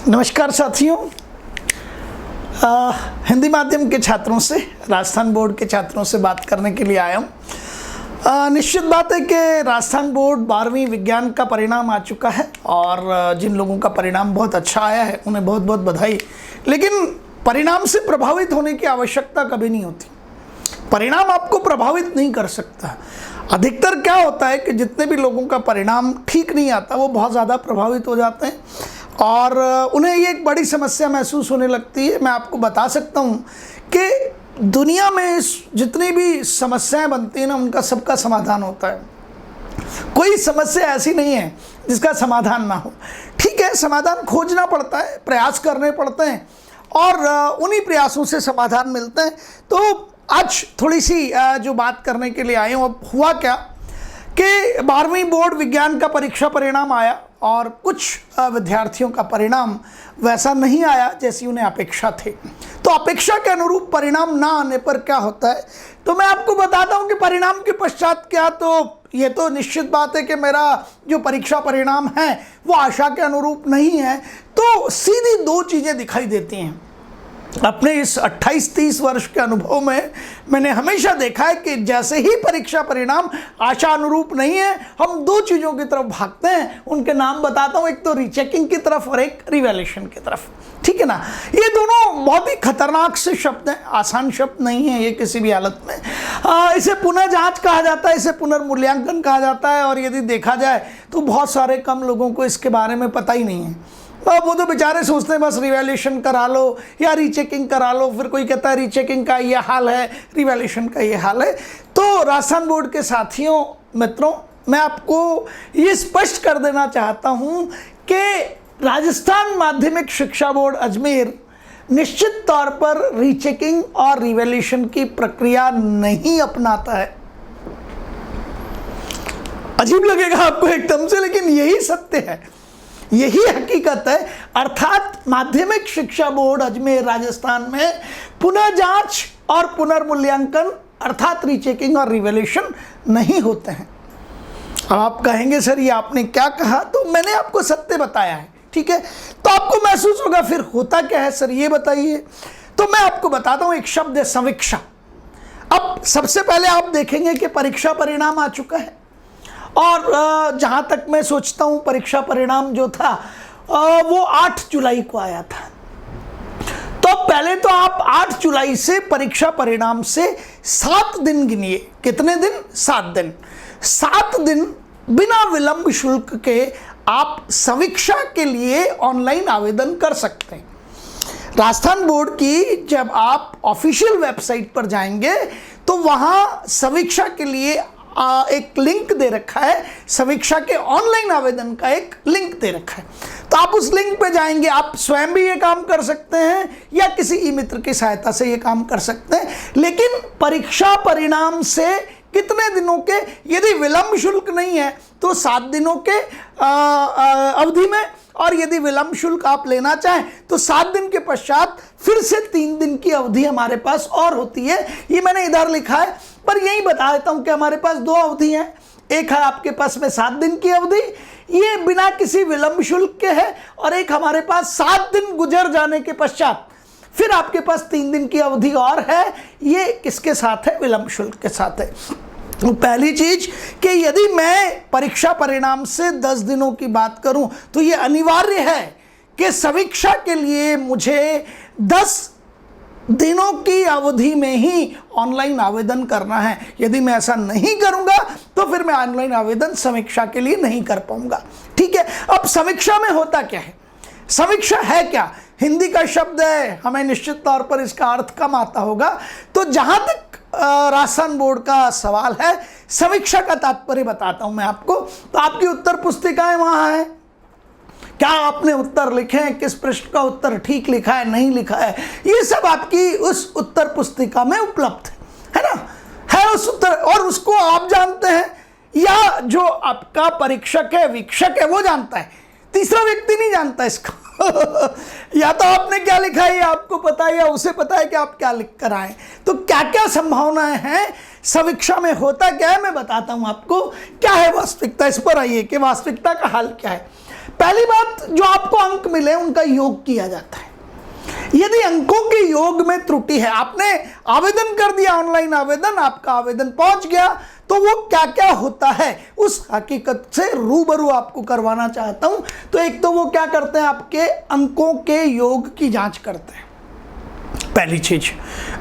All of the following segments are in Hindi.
नमस्कार साथियों, हिंदी माध्यम के छात्रों से, राजस्थान बोर्ड के छात्रों से बात करने के लिए आया हूँ। निश्चित बात है कि राजस्थान बोर्ड 12वीं विज्ञान का परिणाम आ चुका है और जिन लोगों का परिणाम बहुत अच्छा आया है उन्हें बहुत बहुत बधाई। लेकिन परिणाम से प्रभावित होने की आवश्यकता कभी नहीं होती। परिणाम आपको प्रभावित नहीं कर सकता। अधिकतर क्या होता है कि जितने भी लोगों का परिणाम ठीक नहीं आता वो बहुत ज़्यादा प्रभावित हो जाते हैं और उन्हें ये एक बड़ी समस्या महसूस होने लगती है। मैं आपको बता सकता हूँ कि दुनिया में जितनी भी समस्याएं बनती हैं ना, उनका सबका समाधान होता है। कोई समस्या ऐसी नहीं है जिसका समाधान ना हो। ठीक है, समाधान खोजना पड़ता है, प्रयास करने पड़ते हैं और उन्हीं प्रयासों से समाधान मिलते हैं। तो आज थोड़ी सी जो बात करने के लिए आए हूँ, अब हुआ क्या कि 12वीं बोर्ड विज्ञान का परीक्षा परिणाम आया और कुछ विद्यार्थियों का परिणाम वैसा नहीं आया जैसी उन्हें अपेक्षा थी। तो अपेक्षा के अनुरूप परिणाम ना आने पर क्या होता है, तो मैं आपको बताता हूं कि परिणाम के पश्चात क्या। तो ये तो निश्चित बात है कि मेरा जो परीक्षा परिणाम है वो आशा के अनुरूप नहीं है। तो सीधी दो चीज़ें दिखाई देती हैं। अपने इस 28-30 वर्ष के अनुभव में मैंने हमेशा देखा है कि जैसे ही परीक्षा परिणाम आशा अनुरूप नहीं है, हम दो चीज़ों की तरफ भागते हैं। उनके नाम बताता हूँ, एक तो रीचेकिंग की तरफ और एक रिवैल्यूएशन की तरफ। ठीक है ना, ये दोनों बहुत ही खतरनाक से शब्द हैं, आसान शब्द नहीं है ये किसी भी हालत में। इसे पुनः जांच कहा जाता है, इसे पुनर्मूल्यांकन कहा जाता है और यदि देखा जाए तो बहुत सारे कम लोगों को इसके बारे में पता ही नहीं है। वो तो बेचारे सोचते हैं बस रिवैल्यूएशन करा लो या रीचेकिंग करा लो। फिर कोई कहता है रीचेकिंग का ये हाल है, रिवैल्यूएशन का ये हाल है। तो राजस्थान बोर्ड के साथियों, मित्रों, मैं आपको ये स्पष्ट कर देना चाहता हूँ कि राजस्थान माध्यमिक शिक्षा बोर्ड अजमेर निश्चित तौर पर रीचेकिंग और रिवैल्यूएशन की प्रक्रिया नहीं अपनाता है। अजीब लगेगा आपको एकदम से, लेकिन यही सत्य है, यही हकीकत है। अर्थात माध्यमिक शिक्षा बोर्ड अजमेर राजस्थान में पुनः जांच और पुनर्मूल्यांकन अर्थात रीचेकिंग और रिवैल्यूएशन नहीं होते हैं। अब आप कहेंगे सर ये आपने क्या कहा, तो मैंने आपको सत्य बताया है। ठीक है, तो आपको महसूस होगा फिर होता क्या है सर ये बताइए। तो मैं आपको बताता हूं, एक शब्द है समीक्षा। अब सबसे पहले आप देखेंगे कि परीक्षा परिणाम आ चुका है और जहाँ तक मैं सोचता हूँ परीक्षा परिणाम जो था वो 8 जुलाई को आया था। तो पहले तो आप 8 जुलाई से परीक्षा परिणाम से 7 दिन गिनिए। कितने दिन? 7 दिन। 7 दिन बिना विलंब शुल्क के आप समीक्षा के लिए ऑनलाइन आवेदन कर सकते हैं। राजस्थान बोर्ड की जब आप ऑफिशियल वेबसाइट पर जाएंगे तो वहाँ समीक्षा के लिए एक लिंक दे रखा है, समीक्षा के ऑनलाइन आवेदन का एक लिंक दे रखा है। तो आप उस लिंक पे जाएंगे, आप स्वयं भी ये काम कर सकते हैं या किसी ई मित्र की सहायता से ये काम कर सकते हैं। लेकिन परीक्षा परिणाम से कितने दिनों के, यदि विलंब शुल्क नहीं है तो 7 दिनों के अवधि में, और यदि विलंब शुल्क आप लेना चाहें तो 7 दिन के पश्चात फिर से 3 दिन की अवधि हमारे पास और होती है। ये मैंने इधर लिखा है, पर यही बता देता हूं कि हमारे पास 2 अवधि हैं। एक है आपके पास में 7 दिन की अवधि, ये बिना किसी विलंब शुल्क के है, और एक हमारे पास 7 दिन गुजर जाने के पश्चात फिर आपके पास 3 दिन की अवधि और है। ये किसके साथ है? विलंब शुल्क के साथ है। तो पहली चीज कि यदि मैं परीक्षा परिणाम से 10 दिनों की बात करूं तो ये अनिवार्य है कि समीक्षा के लिए मुझे 10 दिनों की अवधि में ही ऑनलाइन आवेदन करना है। यदि मैं ऐसा नहीं करूंगा तो फिर मैं ऑनलाइन आवेदन समीक्षा के लिए नहीं कर पाऊंगा। ठीक है, अब समीक्षा में होता क्या है? समीक्षा है क्या? हिंदी का शब्द है, हमें निश्चित तौर पर इसका अर्थ कम आता होगा। तो जहां तक राजस्थान बोर्ड का सवाल है, समीक्षा का तात्पर्य बताता हूं मैं आपको। तो आपकी उत्तर पुस्तिकाएं वहां है, क्या आपने उत्तर लिखे हैं, किस प्रश्न का उत्तर ठीक लिखा है, नहीं लिखा है, ये सब आपकी उस उत्तर पुस्तिका में उपलब्ध है ना, है उस उत्तर। और उसको आप जानते हैं या जो आपका परीक्षक है, वीक्षक है, वो जानता है, तीसरा व्यक्ति नहीं जानता इसको। या तो आपने क्या लिखा है आपको पता है या उसे पता है कि आप क्या लिख कर आए। तो क्या क्या संभावनाएं हैं समीक्षा में, होता क्या है मैं बताता हूं आपको। क्या है वास्तविकता, इस पर आइए कि वास्तविकता का हाल क्या है। पहली बात, जो आपको अंक मिले उनका योग किया जाता है। यदि अंकों के योग में त्रुटि है, आपने आवेदन कर दिया, ऑनलाइन आवेदन, आपका आवेदन पहुंच गया, तो वो क्या क्या होता है उस हकीकत से रूबरू आपको करवाना चाहता हूं। तो एक तो वो क्या करते हैं, आपके अंकों के योग की जांच करते हैं, पहली चीज।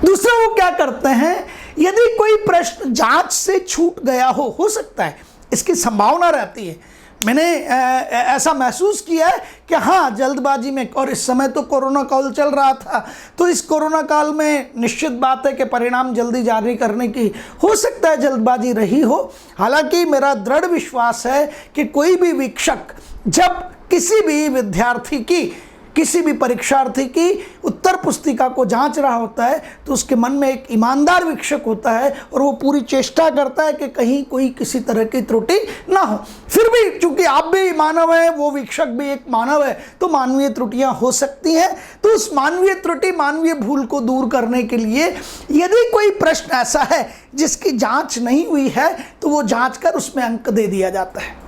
दूसरा वो क्या करते हैं, यदि कोई प्रश्न जांच से छूट गया हो सकता है, इसकी संभावना रहती है। मैंने ऐसा महसूस किया है कि हाँ, जल्दबाजी में, और इस समय तो कोरोना काल चल रहा था, तो इस कोरोना काल में निश्चित बात है कि परिणाम जल्दी जारी करने की हो सकता है जल्दबाजी रही हो। हालांकि मेरा दृढ़ विश्वास है कि कोई भी वीक्षक जब किसी भी विद्यार्थी की, किसी भी परीक्षार्थी की उत्तर पुस्तिका को जांच रहा होता है, तो उसके मन में एक ईमानदार वीक्षक होता है और वो पूरी चेष्टा करता है कि कहीं कोई किसी तरह की त्रुटि ना हो। फिर भी चूंकि आप भी मानव हैं, वो वीक्षक भी एक मानव है, तो मानवीय त्रुटियां हो सकती हैं। तो उस मानवीय त्रुटि, मानवीय भूल को दूर करने के लिए यदि कोई प्रश्न ऐसा है जिसकी जाँच नहीं हुई है, तो वो जाँच कर उसमें अंक दे दिया जाता है।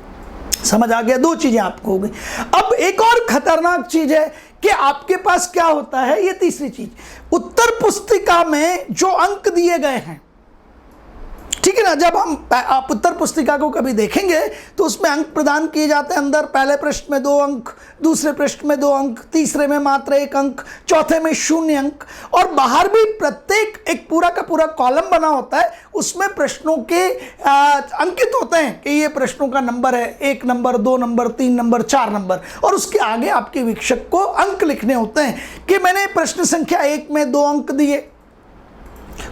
समझ आ गया? दो चीजें आपको हो गई। अब एक और खतरनाक चीज है कि आपके पास क्या होता है, ये तीसरी चीज, उत्तर पुस्तिका में जो अंक दिए गए हैं, ठीक है ना, जब आप उत्तर पुस्तिका को कभी देखेंगे तो उसमें अंक प्रदान किए जाते हैं। अंदर पहले प्रश्न में 2 अंक, दूसरे प्रश्न में 2 अंक, तीसरे में मात्र 1 अंक, चौथे में 0 अंक, और बाहर भी प्रत्येक एक पूरा का पूरा कॉलम बना होता है, उसमें प्रश्नों के अंकित होते हैं कि ये प्रश्नों का नंबर है, 1 नंबर, 2 नंबर, 3 नंबर, 4 नंबर, और उसके आगे आपके वीक्षक को अंक लिखने होते हैं कि मैंने प्रश्न संख्या 1 में 2 अंक दिए,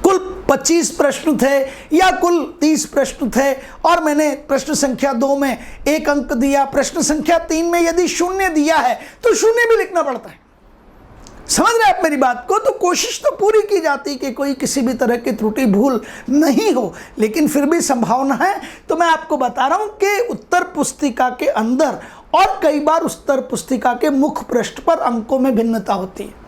कुल 25 प्रश्न थे या कुल 30 प्रश्न थे, और मैंने प्रश्न संख्या 2 में 1 अंक दिया, प्रश्न संख्या 3 में यदि 0 दिया है तो 0 भी लिखना पड़ता है। समझ रहे आप मेरी बात को? तो कोशिश तो पूरी की जाती कि कोई किसी भी तरह की त्रुटि भूल नहीं हो, लेकिन फिर भी संभावना है। तो मैं आपको बता रहा हूं कि उत्तर पुस्तिका के अंदर और कई बार उत्तर पुस्तिका के मुख्य पृष्ठ पर अंकों में भिन्नता होती है,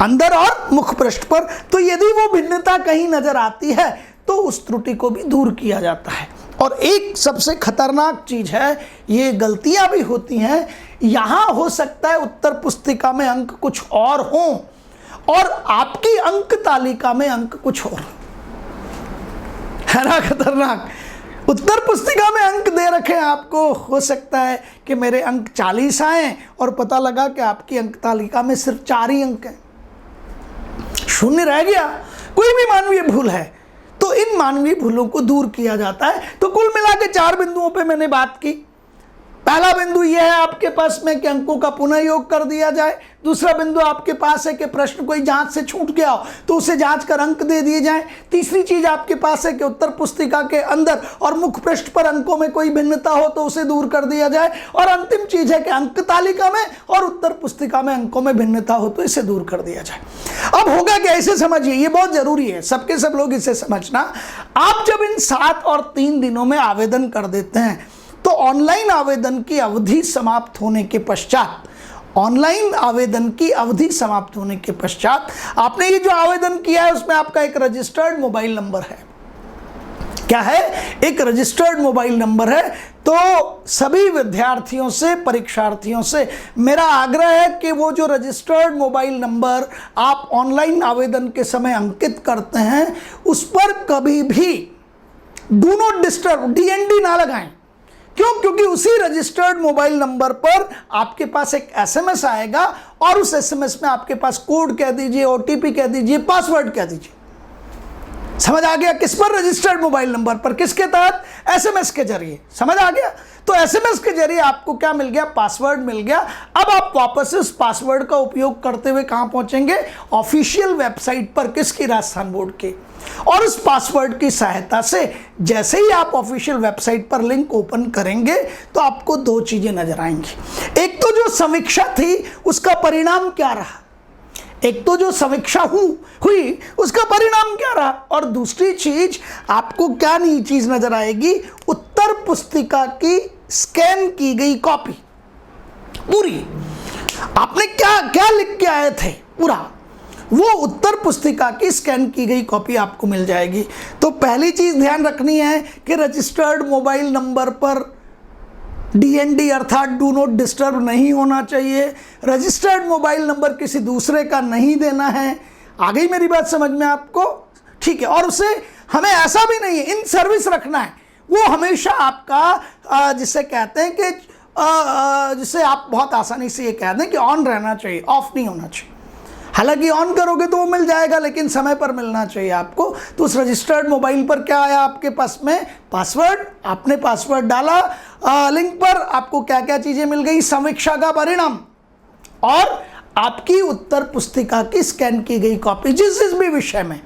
अंदर और मुख्य पृष्ठ पर। तो यदि वो भिन्नता कहीं नजर आती है तो उस त्रुटि को भी दूर किया जाता है। और एक सबसे खतरनाक चीज है, ये गलतियां भी होती हैं, यहां हो सकता है उत्तर पुस्तिका में अंक कुछ और हों और आपकी अंक तालिका में अंक कुछ और, है ना खतरनाक। उत्तर पुस्तिका में अंक दे रखे हैं आपको, हो सकता है कि मेरे अंक 40 आए और पता लगा कि आपकी अंक तालिका में सिर्फ 4 ही अंक हैं, 0 रह गया। कोई भी मानवीय भूल है, तो इन मानवीय भूलों को दूर किया जाता है। तो कुल मिला के 4 बिंदुओं पे मैंने बात की। पहला बिंदु यह है आपके पास में कि अंकों का पुनः योग कर दिया जाए। दूसरा बिंदु आपके पास है कि प्रश्न कोई जांच से छूट गया हो तो उसे जांच कर अंक दे दिए जाएं। तीसरी चीज आपके पास है कि उत्तर पुस्तिका के अंदर और मुख्य पृष्ठ पर अंकों में कोई भिन्नता हो तो उसे दूर कर दिया जाए। और अंतिम चीज है कि अंक तालिका में और उत्तर पुस्तिका में अंकों में भिन्नता हो तो इसे दूर कर दिया जाए। अब होगा क्या, इसे समझिए, ये बहुत जरूरी है, सबके सब लोग इसे समझना। आप जब इन 7 और 3 दिनों में आवेदन कर देते हैं तो ऑनलाइन आवेदन की अवधि समाप्त होने के पश्चात, ऑनलाइन आवेदन की अवधि समाप्त होने के पश्चात आपने ये जो आवेदन किया है उसमें आपका एक रजिस्टर्ड मोबाइल नंबर है। क्या है? एक रजिस्टर्ड मोबाइल नंबर है। तो सभी विद्यार्थियों से, परीक्षार्थियों से मेरा आग्रह है कि वो जो रजिस्टर्ड मोबाइल नंबर आप ऑनलाइन आवेदन के समय अंकित करते हैं उस पर कभी भी डू नॉट डिस्टर्ब, DND ना लगाएं। क्यों? क्योंकि उसी रजिस्टर्ड मोबाइल नंबर पर आपके पास एक SMS आएगा और उस SMS में आपके पास कोड कह दीजिए, OTP कह दीजिए, पासवर्ड कह दीजिए। समझ आ गया? किस पर? रजिस्टर्ड मोबाइल नंबर पर। किसके तहत? SMS के जरिए। समझ आ गया? तो SMS के जरिए आपको क्या मिल गया? पासवर्ड मिल गया। अब आप वापस से उस पासवर्ड का उपयोग करते हुए कहां पहुंचेंगे? ऑफिशियल वेबसाइट पर। किसकी? राजस्थान बोर्ड की। और उस पासवर्ड की सहायता से जैसे ही आप ऑफिशियल वेबसाइट पर लिंक ओपन करेंगे तो आपको 2 चीजें नजर आएंगी। एक तो जो समीक्षा थी उसका परिणाम क्या रहा, एक तो जो समीक्षा हुई उसका परिणाम क्या रहा, और दूसरी चीज आपको क्या नई चीज नजर आएगी? उत्तर पुस्तिका की स्कैन की गई कॉपी पूरी। आपने क्या क्या लिख के आए थे पूरा, वो उत्तर पुस्तिका की स्कैन की गई कॉपी आपको मिल जाएगी। तो पहली चीज ध्यान रखनी है कि रजिस्टर्ड मोबाइल नंबर पर DND अर्थात डू नॉट डिस्टर्ब नहीं होना चाहिए। रजिस्टर्ड मोबाइल नंबर किसी दूसरे का नहीं देना है। आ गई मेरी बात समझ में आपको? ठीक है। और उसे हमें ऐसा भी नहीं है इन सर्विस रखना है, वो हमेशा आपका जिसे कहते हैं कि जिसे आप बहुत आसानी से ये कह दें कि ऑन रहना चाहिए, ऑफ नहीं होना चाहिए। हालांकि ऑन करोगे तो वो मिल जाएगा, लेकिन समय पर मिलना चाहिए आपको। तो उस रजिस्टर्ड मोबाइल पर क्या आया आपके पास में? पासवर्ड। आपने पासवर्ड डाला, लिंक पर आपको क्या क्या चीजें मिल गई? समीक्षा का परिणाम और आपकी उत्तर पुस्तिका की स्कैन की गई कॉपी। जिस भी विषय में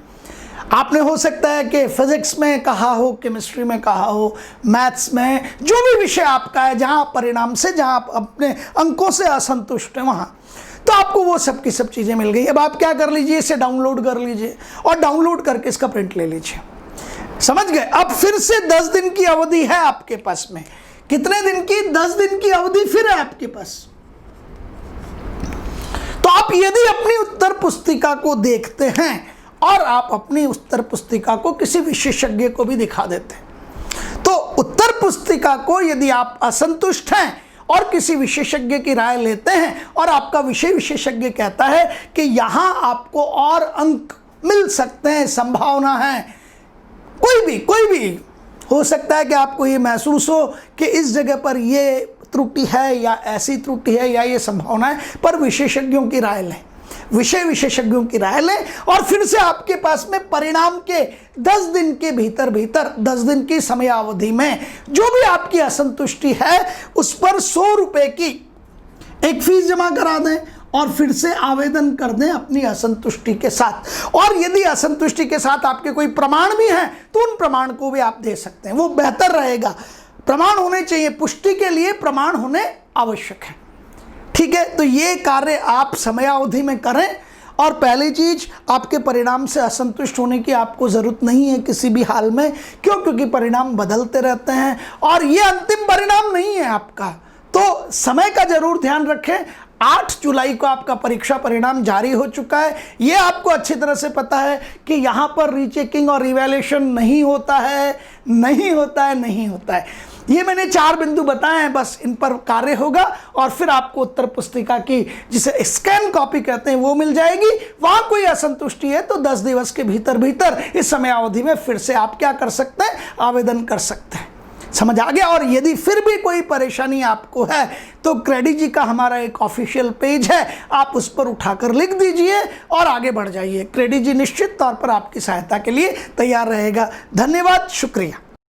आपने, हो सकता है कि फिजिक्स में कहा हो, केमिस्ट्री में कहा हो, मैथ्स में, जो भी विषय आपका है जहां परिणाम से, जहां आप अपने अंकों से असंतुष्ट हैं वहां, तो आपको वो सब की सब चीजें मिल गई। अब आप क्या कर लीजिए, इसे डाउनलोड कर लीजिए और डाउनलोड करके इसका प्रिंट ले लीजिए। समझ गए? अब फिर से 10 दिन की अवधि है आपके पास में। कितने दिन की? 10 दिन की अवधि फिर है आपके पास। तो आप यदि अपनी उत्तर पुस्तिका को देखते हैं और आप अपनी उत्तर पुस्तिका को किसी विशेषज्ञ को भी दिखा देते हैं, तो उत्तर पुस्तिका को यदि आप असंतुष्ट हैं और किसी विशेषज्ञ की राय लेते हैं और आपका विषय विशेषज्ञ कहता है कि यहां आपको और अंक मिल सकते हैं, संभावना है, कोई भी हो सकता है कि आपको ये महसूस हो कि इस जगह पर ये त्रुटि है या ऐसी त्रुटि है या ये संभावना है, पर विशेषज्ञों की राय लें, विषय विशेषज्ञों की राय लें और फिर से आपके पास में परिणाम के 10 दिन के भीतर 10 दिन की समयावधि में जो भी आपकी असंतुष्टि है उस पर 100 रुपए की एक फीस जमा करा दें और फिर से आवेदन कर दें अपनी असंतुष्टि के साथ। और यदि असंतुष्टि के साथ आपके कोई प्रमाण भी हैं तो उन प्रमाण को भी आप दे सकते हैं, वो बेहतर रहेगा। प्रमाण होने चाहिए, पुष्टि के लिए प्रमाण होने आवश्यक है। ठीक है, तो ये कार्य आप समयावधि में करें। और पहली चीज, आपके परिणाम से असंतुष्ट होने की आपको जरूरत नहीं है किसी भी हाल में। क्यों? क्योंकि परिणाम बदलते रहते हैं और ये अंतिम परिणाम नहीं है आपका। तो समय का जरूर ध्यान रखें। 8 जुलाई को आपका परीक्षा परिणाम जारी हो चुका है। ये आपको अच्छी तरह से पता है कि यहाँ पर रीचेकिंग और रिवैल्यूएशन नहीं होता है। ये मैंने 4 बिंदु बताए हैं, बस इन पर कार्य होगा और फिर आपको उत्तर पुस्तिका की जिसे स्कैन कॉपी कहते हैं वो मिल जाएगी। वहां कोई असंतुष्टि है तो 10 दिवस के भीतर इस समयावधि में फिर से आप क्या कर सकते हैं? आवेदन कर सकते हैं। समझ आ गया? और यदि फिर भी कोई परेशानी आपको है तो क्रेडिट जी का हमारा एक ऑफिशियल पेज है, आप उस पर उठाकर लिख दीजिए और आगे बढ़ जाइए। क्रेडिट जी निश्चित तौर पर आपकी सहायता के लिए तैयार रहेगा। धन्यवाद, शुक्रिया।